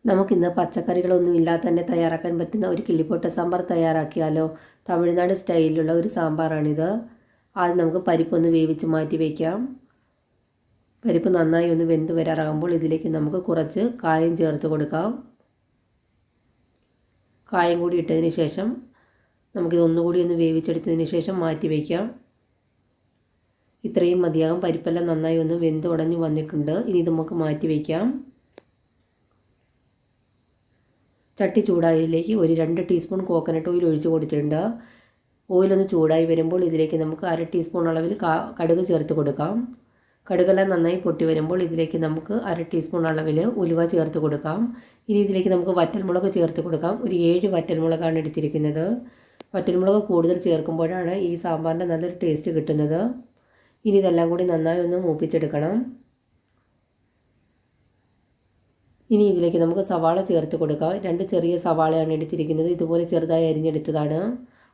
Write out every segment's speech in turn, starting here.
നമുക്കിന്ന് പച്ചക്കറികളൊന്നും ഇല്ലാതെ തന്നെ തയ്യാറാക്കാൻ പറ്റുന്ന ഒരു കിള്ളിപ്പോട്ട സാമ്പാർ തയ്യാറാക്കിയാലോ. തമിഴ്നാട് സ്റ്റൈലിലുള്ള ഒരു സാമ്പാറാണിത്. ആദ്യം നമുക്ക് പരിപ്പൊന്ന് വേവിച്ച് മാറ്റി വയ്ക്കാം. പരിപ്പ് നന്നായി ഒന്ന് വെന്ത് വരാറാകുമ്പോൾ ഇതിലേക്ക് നമുക്ക് കുറച്ച് കായം ചേർത്ത് കൊടുക്കാം. കായം കൂടി ഇട്ടതിന് ശേഷം നമുക്കിത് ഒന്നുകൂടി ഒന്ന് വേവിച്ചെടുത്തതിന് ശേഷം മാറ്റി വയ്ക്കാം. ഇത്രയും മതിയാകും. പരിപ്പെല്ലാം നന്നായി ഒന്ന് വെന്ത് ഉടഞ്ഞു വന്നിട്ടുണ്ട്. ഇനി നമുക്ക് മാറ്റി വയ്ക്കാം. ചട്ടി ചൂടായതിലേക്ക് ഒരു 2 ടീസ്പൂൺ കോക്കനട്ട് ഓയിൽ ഒഴിച്ച് കൊടുത്തിട്ടുണ്ട്. ഓയിലൊന്ന് ചൂടായി വരുമ്പോൾ ഇതിലേക്ക് നമുക്ക് 1/2 ടീസ്പൂൺ അളവിൽ കടുക് ചേർത്ത് കൊടുക്കാം. കടുകെല്ലാം നന്നായി പൊട്ടി വരുമ്പോൾ ഇതിലേക്ക് നമുക്ക് 1/2 ടീസ്പൂൺ അളവിൽ ഉലുവ ചേർത്ത് കൊടുക്കാം. ഇനി ഇതിലേക്ക് നമുക്ക് വറ്റൽമുളക് ചേർത്ത് കൊടുക്കാം. ഒരു 7 വറ്റൽമുളകാണ് എടുത്തിരിക്കുന്നത്. വറ്റൽമുളക് കൂടുതൽ ചേർക്കുമ്പോഴാണ് ഈ സാമ്പാറിൻ്റെ നല്ലൊരു ടേസ്റ്റ് കിട്ടുന്നത്. ഇനി ഇതെല്ലാം കൂടി നന്നായി ഒന്ന് മൂപ്പിച്ചെടുക്കണം. ഇനി ഇതിലേക്ക് നമുക്ക് സവാള ചേർത്ത് കൊടുക്കാം. 2 ചെറിയ സവാളയാണ് എടുത്തിരിക്കുന്നത്. ഇതുപോലെ ചെറുതായി അരിഞ്ഞെടുത്തതാണ്.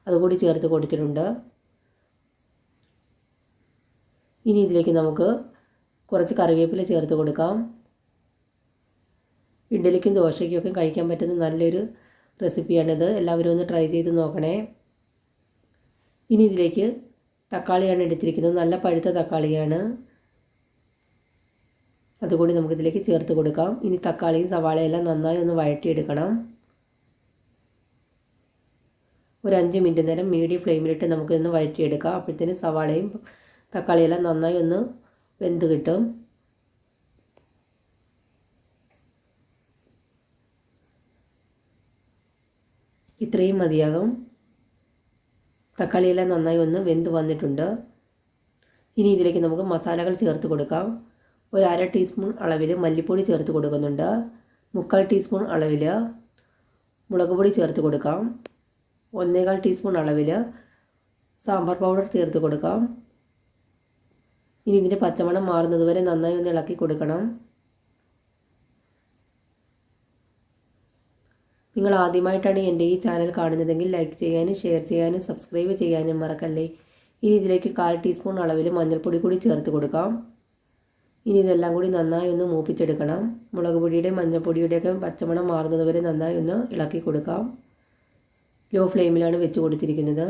അതുകൂടി ചേർത്ത് കൊടുത്തിട്ടുണ്ട്. ഇനി ഇതിലേക്ക് നമുക്ക് കുറച്ച് കറിവേപ്പില ചേർത്ത് കൊടുക്കാം. ഇഡ്ഡലിക്കും ദോശയ്ക്കും ഒക്കെ കഴിക്കാൻ പറ്റുന്ന നല്ലൊരു റെസിപ്പിയാണിത്. എല്ലാവരും ഒന്ന് ട്രൈ ചെയ്ത് നോക്കണേ. ഇനി ഇതിലേക്ക് തക്കാളിയാണ് എടുത്തിരിക്കുന്നത്. നല്ല പഴുത്ത തക്കാളിയാണ്. അതുകൂടി നമുക്കിതിലേക്ക് ചേർത്ത് കൊടുക്കാം. ഇനി തക്കാളിയും സവാളയെല്ലാം നന്നായി ഒന്ന് വഴറ്റിയെടുക്കണം. ഒരു 5 മിനിറ്റ് നേരം മീഡിയം ഫ്ലെയിമിലിട്ട് നമുക്കൊന്ന് വഴറ്റിയെടുക്കാം. അപ്പോഴത്തേന് സവാളയും തക്കാളിയെല്ലാം നന്നായി ഒന്ന് വെന്ത് കിട്ടും. ഇത്രയും മതിയാകും. തക്കാളിയെല്ലാം നന്നായി ഒന്ന് വെന്ത് വന്നിട്ടുണ്ട്. ഇനി ഇതിലേക്ക് നമുക്ക് മസാലകൾ ചേർത്ത് കൊടുക്കാം. ഒരു 1/2 ടീസ്പൂൺ അളവിൽ മല്ലിപ്പൊടി ചേർത്ത് കൊടുക്കുന്നുണ്ട്. 3/4 ടീസ്പൂൺ അളവിൽ മുളക് പൊടി ചേർത്ത് കൊടുക്കാം. 1/4 ടീസ്പൂൺ അളവിൽ സാമ്പാർ പൗഡർ ചേർത്ത് കൊടുക്കാം. ഇനി ഇതിൻ്റെ പച്ചമണം മാറുന്നത് വരെ നന്നായി ഒന്ന് ഇളക്കി കൊടുക്കണം. നിങ്ങൾ ആദ്യമായിട്ടാണ് എൻ്റെ ഈ ചാനൽ കാണുന്നതെങ്കിൽ ലൈക്ക് ചെയ്യാനും ഷെയർ ചെയ്യാനും സബ്സ്ക്രൈബ് ചെയ്യാനും മറക്കല്ലേ. ഇനി ഇതിലേക്ക് 1/4 ടീസ്പൂൺ അളവിൽ മഞ്ഞൾപ്പൊടി കൂടി ചേർത്ത് കൊടുക്കാം. ഇനി ഇതെല്ലാം കൂടി നന്നായി ഒന്ന് മൂപ്പിച്ചെടുക്കണം. മുളക് പൊടിയുടെയും മഞ്ഞൾപ്പൊടിയുടെയൊക്കെ പച്ചമണം മാറുന്നത് വരെ നന്നായി ഒന്ന് ഇളക്കി കൊടുക്കാം. ലോ ഫ്ലെയിമിലാണ് വെച്ച് കൊടുത്തിരിക്കുന്നത്.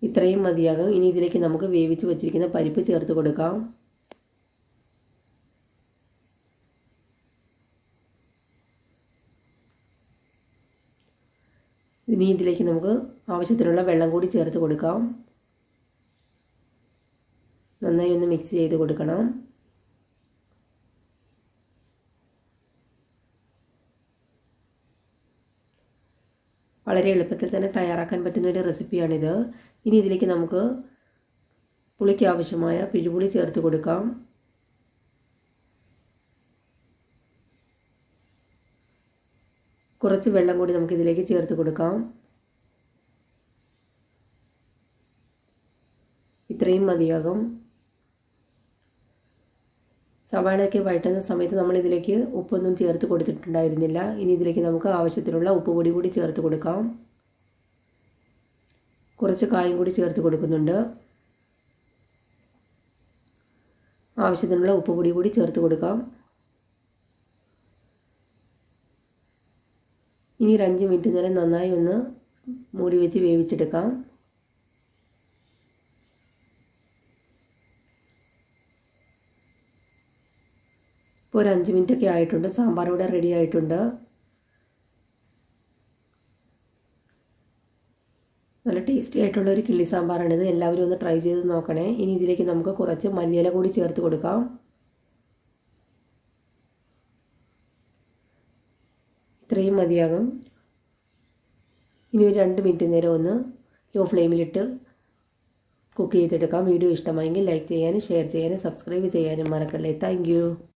ഇത്രയും മതിയാകും. ഇനി ഇതിലേക്ക് നമുക്ക് വേവിച്ച് വെച്ചിരിക്കുന്ന പരിപ്പ് ചേർത്ത് കൊടുക്കാം. ഇനി ഇതിലേക്ക് നമുക്ക് ആവശ്യത്തിനുള്ള വെള്ളം കൂടി ചേർത്ത് കൊടുക്കാം. നന്നായി ഒന്ന് മിക്സ് ചെയ്ത് കൊടുക്കണം. വളരെ എളുപ്പത്തിൽ തന്നെ തയ്യാറാക്കാൻ പറ്റുന്ന ഒരു റെസിപ്പിയാണിത്. ഇനി ഇതിലേക്ക് നമുക്ക് പുളിക്ക് ആവശ്യമായ പിഴുപുളി ചേർത്ത് കൊടുക്കാം. കുറച്ച് വെള്ളം കൂടി നമുക്ക് ഇതിലേക്ക് ചേർത്ത് കൊടുക്കാം. ഇത്രയും മതിയാകും. സവാളയൊക്കെ വഴറ്റുന്ന സമയത്ത് നമ്മൾ ഇതിലേക്ക് ഉപ്പൊന്നും ചേർത്ത് കൊടുത്തിട്ടുണ്ടായിരുന്നില്ല. ഇനി ഇതിലേക്ക് നമുക്ക് ആവശ്യത്തിനുള്ള ഉപ്പ് പൊടി കൂടി ചേർത്ത് കൊടുക്കാം. കുറച്ച് കായം കൂടി ചേർത്ത് കൊടുക്കുന്നുണ്ട്. ആവശ്യത്തിനുള്ള ഉപ്പ് പൊടി കൂടി ചേർത്ത് കൊടുക്കാം. ഇനി ഒരു 5 മിനിറ്റ് നേരം നന്നായി ഒന്ന് മൂടി വെച്ച് വേവിച്ചെടുക്കാം. ഇപ്പോൾ ഒരു 5 മിനിറ്റൊക്കെ ആയിട്ടുണ്ട്. സാമ്പാർ ഇവിടെ റെഡി ആയിട്ടുണ്ട്. നല്ല ടേസ്റ്റി ആയിട്ടുള്ള ഒരു കിള്ളി സാമ്പാറാണിത്. എല്ലാവരും ഒന്ന് ട്രൈ ചെയ്ത് നോക്കണേ. ഇനി ഇതിലേക്ക് നമുക്ക് കുറച്ച് മല്ലിയില കൂടി ചേർത്ത് കൊടുക്കാം. ഇത്രയും മതിയാകും. ഇനി ഒരു 2 മിനിറ്റ് നേരം ഒന്ന് ലോ ഫ്ലെയിമിലിട്ട് കുക്ക് ചെയ്തെടുക്കാം. വീഡിയോ ഇഷ്ടമായെങ്കിൽ ലൈക്ക് ചെയ്യാനും ഷെയർ ചെയ്യാനും സബ്സ്ക്രൈബ് ചെയ്യാനും മറക്കല്ലേ. Thank you.